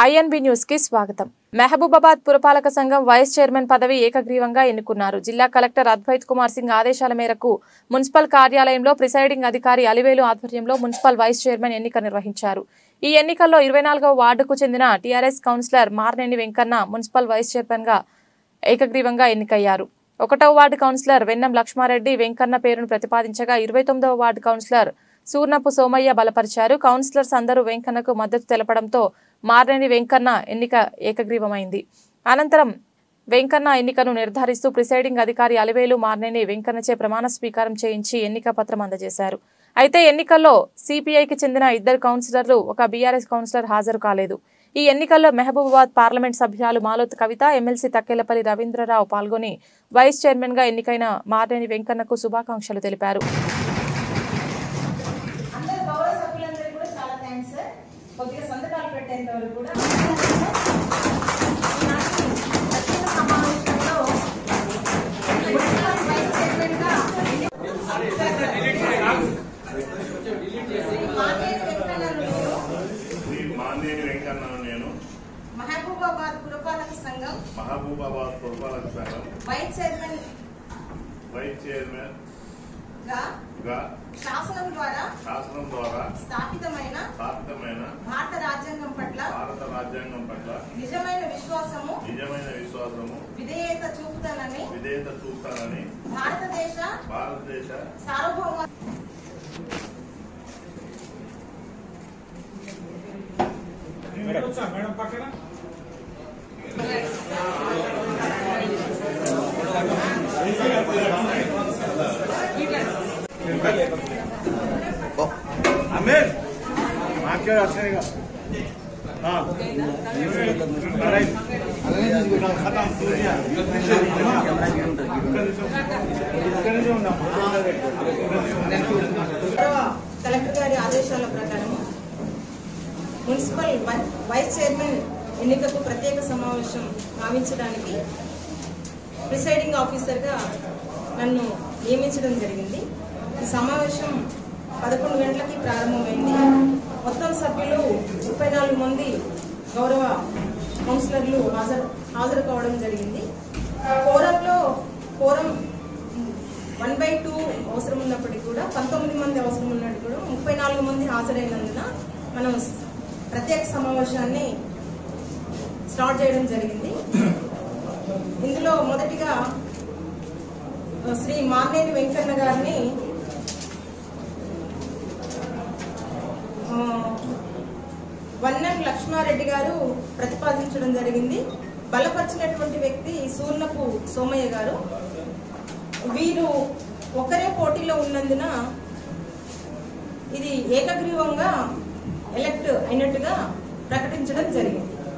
INB news కి స్వాగతం. మహబూబాబాద్ పురపాలక సంఘం వైస్ చైర్మన్ పదవి ఏకగ్రీవంగా ఎన్నుకున్నారు. జిల్లా కలెక్టర్ అద్వైత్ కుమార్ సింగ్ ఆదేశాల మేరకు మున్సిపల్ కార్యాలయంలో ప్రిసైడింగ్ అధికారి అలివేలు ఆధ్వర్యంలో మున్సిపల్ వైస్ చైర్మన్ ఎన్నిక నిర్వహించారు. ఈ ఎన్నికల్లో 24వ వార్డుకు చెందిన TRS councillor Marneni Venkanna municipal vice chairman గా ఏకగ్రీవంగా ఎన్నికయ్యారు. 1వ వార్డు కౌన్సిలర్ వెన్నం లక్ష్మారెడ్డి వెంకన్న పేరును ప్రతిపాదించగా 29వ వార్డు కౌన్సిలర్ సూర్నపు సోమయ్య బలపరిచారు. కౌన్సిలర్స్ అందరూ వెంకన్నకు మద్దతు తెలపడంతో మార్నేని వెంకన్న ఎన్నిక ఏకగ్రీవమైంది. అనంతరం వెంకన్న ఎన్నికను నిర్ధారిస్తూ ప్రిసైడింగ్ అధికారి అలివేలు మార్నేని వెంకన్నచే ప్రమాణ స్వీకారం చేయించి ఎన్నిక పత్రం అందజేశారు. అయితే ఎన్నికల్లో సిపిఐకి చెందిన 2 కౌన్సిలర్లు, 1 బీఆర్ఎస్ కౌన్సిలర్ హాజరు కాలేదు. ఈ ఎన్నికల్లో మహబూబాబాద్ పార్లమెంట్ సభ్యురాలు మాలోత్ కవిత, ఎమ్మెల్సీ తక్కెలపల్లి రవీంద్రరావు పాల్గొని వైస్ చైర్మన్ గా ఎన్నికైన మార్నేని వెంకన్నకు శుభాకాంక్షలు తెలిపారు. మహబూబాబాద్ పురపాలక సంఘం వైస్ చైర్మన్ గా శాసనం ద్వారా స్థాపితమైన భారత రాజ్యాంగం పట్ల నిజమైన విశ్వాసము విధేయత చూపుతానని భారతదేశ సార్వభౌమ आमिर आपके आसेगा हाँ खत्म కలెక్టర్ గారి ఆదేశాల ప్రకారం మున్సిపల్ వైస్ చైర్మన్ ఎన్నికకు ప్రత్యేక సమావేశం గావించడానికి ప్రిసైడింగ్ ఆఫీసర్ గా నన్ను నియమించడం జరిగింది. ఈ సమావేశం 11 గంటలకి ప్రారంభమైంది. మొత్తం సభ్యులు 34 మంది గౌరవ కౌన్సిలర్లు హాజరు కావడం జరిగింది. కోరం 1/2 అవసరం ఉన్నప్పటికీ కూడా 19 మంది అవసరం ఉన్నట్టు కూడా 34 మంది హాజరైనందున మనం ప్రత్యేక సమావేశాన్ని స్టార్ట్ చేయడం జరిగింది. ఇందులో మొదటిగా శ్రీ మార్నేని వెంకన్న గారిని వన్నం లక్ష్మారెడ్డి గారు ప్రతిపాదించడం జరిగింది. బలపరిచినటువంటి వ్యక్తి సూర్నపు సోమయ్య గారు. వీరు ఒకరే పోటీలో ఉన్నందున ఇది ఏకగ్రీవంగా ఎలక్ట్ అయినట్టుగా ప్రకటించడం జరిగింది.